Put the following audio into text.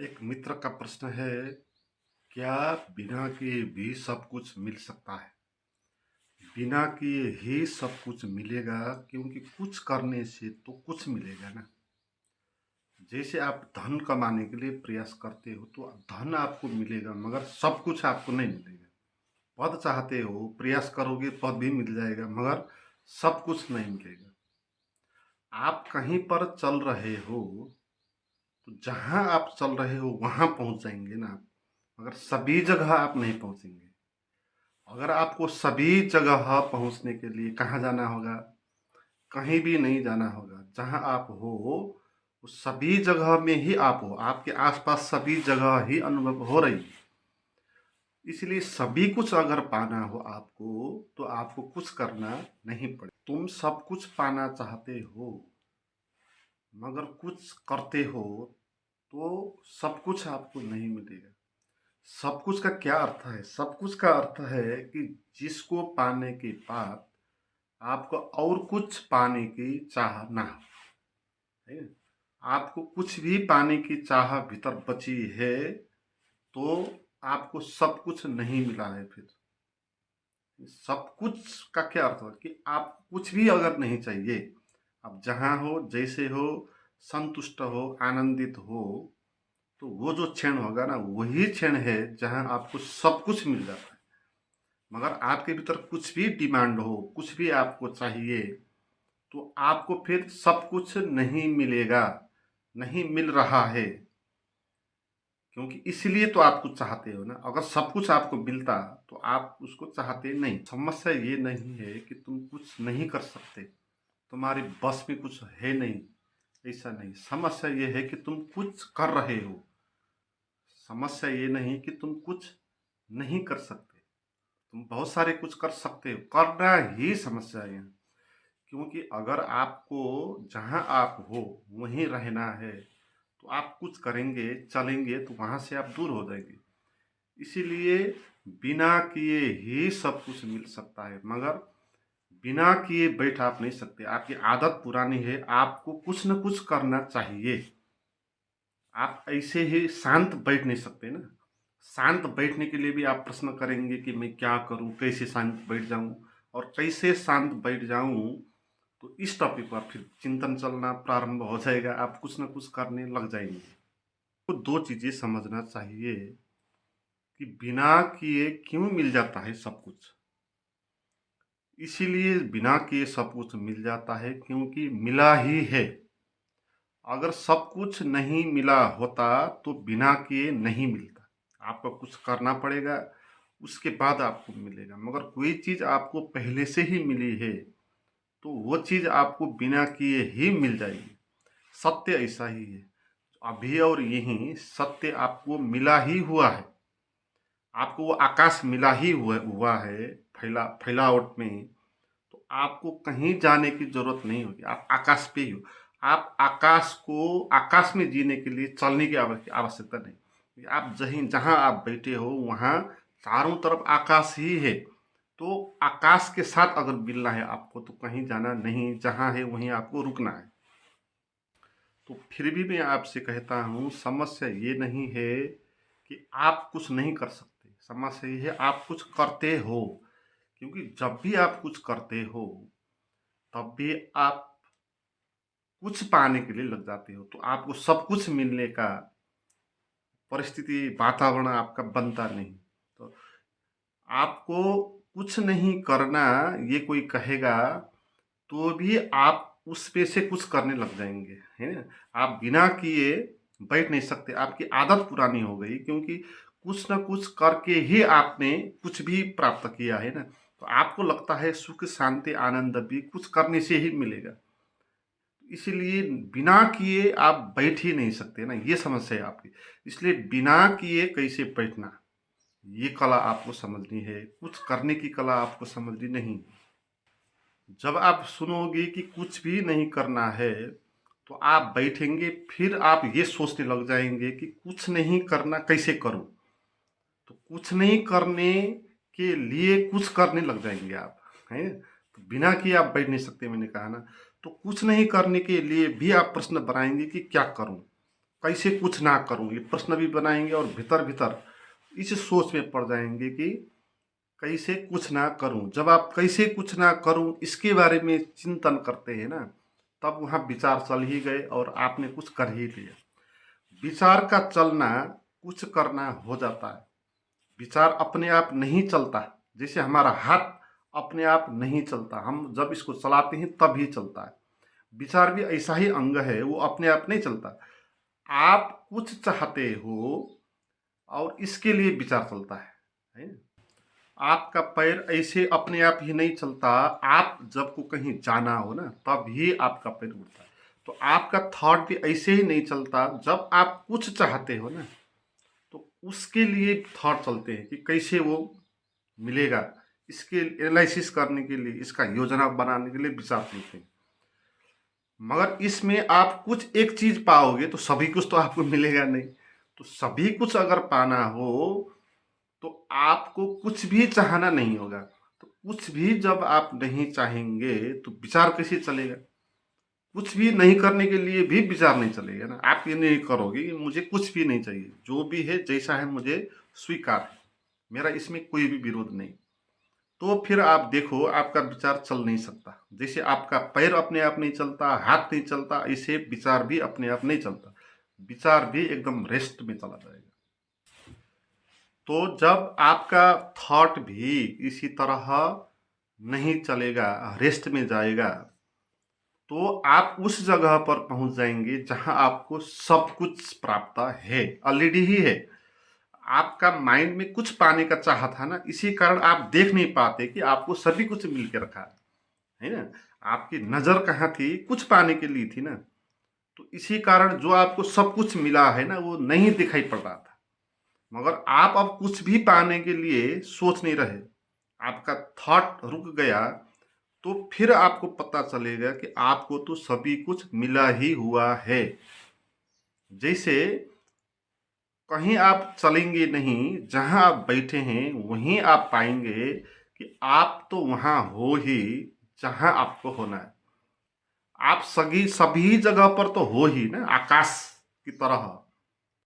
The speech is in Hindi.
एक मित्र का प्रश्न है, क्या बिना किए भी सब कुछ मिल सकता है? बिना किए ही सब कुछ मिलेगा, क्योंकि कुछ करने से तो कुछ मिलेगा ना। जैसे आप धन कमाने के लिए प्रयास करते हो तो धन आपको मिलेगा, मगर सब कुछ आपको नहीं मिलेगा। पद चाहते हो, प्रयास करोगे, पद भी मिल जाएगा, मगर सब कुछ नहीं मिलेगा। आप कहीं पर चल रहे हो तो जहाँ आप चल रहे हो वहाँ पहुँच जाएंगे ना आप, मगर सभी जगह आप नहीं पहुँचेंगे। अगर आपको सभी जगह पहुंचने के लिए कहाँ जाना होगा? कहीं भी नहीं जाना होगा। जहाँ आप हो उस सभी जगह में ही आप हो, आपके आसपास सभी जगह ही अनुभव हो रही है। इसलिए सभी कुछ अगर पाना हो आपको तो आपको कुछ करना नहीं पड़े। तुम सब कुछ पाना चाहते हो मगर कुछ करते हो तो सब कुछ आपको नहीं मिलेगा। सब कुछ का क्या अर्थ है? सब कुछ का अर्थ है कि जिसको पाने के बाद आपको और कुछ पाने की चाह ना हो, है ना? आपको कुछ भी पाने की चाह भीतर बची है तो आपको सब कुछ नहीं मिला है। फिर सब कुछ का क्या अर्थ है कि आप कुछ भी अगर नहीं चाहिए, आप जहाँ हो, जैसे हो, संतुष्ट हो, आनंदित हो, तो वो जो क्षण होगा ना वही क्षण है जहाँ आपको सब कुछ मिल जाता है। मगर आपके भीतर कुछ भी डिमांड हो, कुछ भी आपको चाहिए, तो आपको फिर सब कुछ नहीं मिलेगा, नहीं मिल रहा है। क्योंकि इसलिए तो आप कुछ चाहते हो ना। अगर सब कुछ आपको मिलता तो आप उसको चाहते नहीं। समस्या ये नहीं है कि तुम कुछ नहीं कर सकते, तुम्हारी बस में कुछ है नहीं, ऐसा नहीं। समस्या ये है कि तुम कुछ कर रहे हो। समस्या ये नहीं कि तुम कुछ नहीं कर सकते, तुम बहुत सारे कुछ कर सकते हो। करना ही समस्या है यहाँ। क्योंकि अगर आपको जहाँ आप हो वहीं रहना है तो आप कुछ करेंगे, चलेंगे तो वहाँ से आप दूर हो जाएंगे। इसीलिए बिना किए ही सब कुछ मिल सकता है, मगर बिना किए बैठ आप नहीं सकते। आपकी आदत पुरानी है, आपको कुछ न कुछ करना चाहिए। आप ऐसे ही शांत बैठ नहीं सकते ना। शांत बैठने के लिए भी आप प्रश्न करेंगे कि मैं क्या करूं, कैसे शांत बैठ जाऊं, और कैसे शांत बैठ जाऊं, तो इस टॉपिक पर फिर चिंतन चलना प्रारंभ हो जाएगा। आप कुछ न कुछ करने लग जाएंगे। तो दो चीजें समझना चाहिए कि बिना किए क्यों मिल जाता है सब कुछ। इसीलिए बिना किए सब कुछ मिल जाता है क्योंकि मिला ही है। अगर सब कुछ नहीं मिला होता तो बिना किए नहीं मिलता। आपको कुछ करना पड़ेगा, उसके बाद आपको मिलेगा। मगर कोई चीज़ आपको पहले से ही मिली है तो वो चीज़ आपको बिना किए ही मिल जाएगी। सत्य ऐसा ही है। अभी और यहीं सत्य आपको मिला ही हुआ है। आपको वो आकाश मिला ही हुआ है, फैलावट में। तो आपको कहीं जाने की जरूरत नहीं होगी, आप आकाश पे ही हो। आप आकाश को, आकाश में जीने के लिए चलने की आवश्यकता नहीं। आप जहीं जहाँ आप बैठे हो वहाँ चारों तरफ आकाश ही है। तो आकाश के साथ अगर मिलना है आपको तो कहीं जाना नहीं, जहाँ है वहीं आपको रुकना है। तो फिर भी मैं आपसे कहता हूँ, समस्या ये नहीं है कि आप कुछ नहीं कर सकते, समस्या ये है आप कुछ करते हो। क्योंकि जब भी आप कुछ करते हो तब भी आप कुछ पाने के लिए लग जाते हो, तो आपको सब कुछ मिलने का परिस्थिति, वातावरण आपका बनता नहीं। तो आपको कुछ नहीं करना ये कोई कहेगा तो भी आप उस पे से कुछ करने लग जाएंगे, है ना। आप बिना किए बैठ नहीं सकते, आपकी आदत पुरानी हो गई। क्योंकि कुछ ना कुछ करके ही आपने कुछ भी प्राप्त किया है ना। तो आपको लगता है सुख, शांति, आनंद भी कुछ करने से ही मिलेगा। इसीलिए बिना किए आप बैठ ही नहीं सकते ना, ये समस्या है आपकी। इसलिए बिना किए कैसे बैठना, ये कला आपको समझनी है। कुछ करने की कला आपको समझनी नहीं। जब आप सुनोगे कि कुछ भी नहीं करना है तो आप बैठेंगे, फिर आप ये सोचने लग जाएंगे कि कुछ नहीं करना कैसे करूं। तो कुछ नहीं करने के लिए कुछ करने लग जाएंगे आप, हैं। तो बिना किए आप बैठ नहीं सकते, मैंने कहा ना। तो कुछ नहीं करने के लिए भी आप प्रश्न बनाएंगे कि क्या करूं। कैसे कुछ ना करूं, ये प्रश्न भी बनाएंगे और भीतर भीतर इस सोच में पड़ जाएंगे कि कैसे कुछ ना करूं। जब आप कैसे कुछ ना करूं इसके बारे में चिंतन करते हैं ना, तब वहां विचार चल ही गए और आपने कुछ कर ही लिया। विचार का चलना कुछ करना हो जाता है। विचार अपने आप नहीं चलता, जैसे हमारा हाथ अपने आप नहीं चलता, हम जब इसको चलाते हैं तब ही चलता है। विचार भी ऐसा ही अंग है, वो अपने आप नहीं चलता। आप कुछ चाहते हो और इसके लिए विचार चलता है ना? आपका पैर ऐसे अपने आप ही नहीं चलता, आप जब को कहीं जाना हो ना तब ही आपका पैर उठता है। तो आपका थॉट भी ऐसे ही नहीं चलता, जब आप कुछ चाहते हो ना तो उसके लिए थॉट चलते हैं कि कैसे वो मिलेगा। इसके एनालिसिस करने के लिए, इसका योजना बनाने के लिए विचार चलते हैं। मगर इसमें आप कुछ एक चीज पाओगे तो सभी कुछ तो आपको मिलेगा नहीं। तो सभी कुछ अगर पाना हो तो आपको कुछ भी चाहना नहीं होगा। तो कुछ भी जब आप नहीं चाहेंगे तो विचार कैसे चलेगा? कुछ भी नहीं करने के लिए भी विचार नहीं चलेगा ना। आप ये नहीं करोगे कि मुझे कुछ भी नहीं चाहिए, जो भी है जैसा है मुझे स्वीकार है, मेरा इसमें कोई भी विरोध नहीं। तो फिर आप देखो आपका विचार चल नहीं सकता। जैसे आपका पैर अपने आप नहीं चलता, हाथ नहीं चलता, ऐसे विचार भी अपने आप नहीं चलता। विचार भी एकदम रेस्ट में चला जाएगा। तो जब आपका थॉट भी इसी तरह नहीं चलेगा, रेस्ट में जाएगा, तो आप उस जगह पर पहुंच जाएंगे जहां आपको सब कुछ प्राप्त है, ऑलरेडी ही है। आपका माइंड में कुछ पाने का चाह था ना, इसी कारण आप देख नहीं पाते कि आपको सभी कुछ मिल के रखा है ना। आपकी नजर कहाँ थी? कुछ पाने के लिए थी ना। तो इसी कारण जो आपको सब कुछ मिला है ना, वो नहीं दिखाई पड़ रहा था। मगर आप अब कुछ भी पाने के लिए सोच नहीं रहे, आपका थॉट रुक गया, तो फिर आपको पता चलेगा कि आपको तो सभी कुछ मिला ही हुआ है। जैसे कहीं आप चलेंगे नहीं, जहां आप बैठे हैं वहीं आप पाएंगे कि आप तो वहां हो ही जहां आपको होना है। आप सभी सभी जगह पर तो हो ही ना, आकाश की तरह।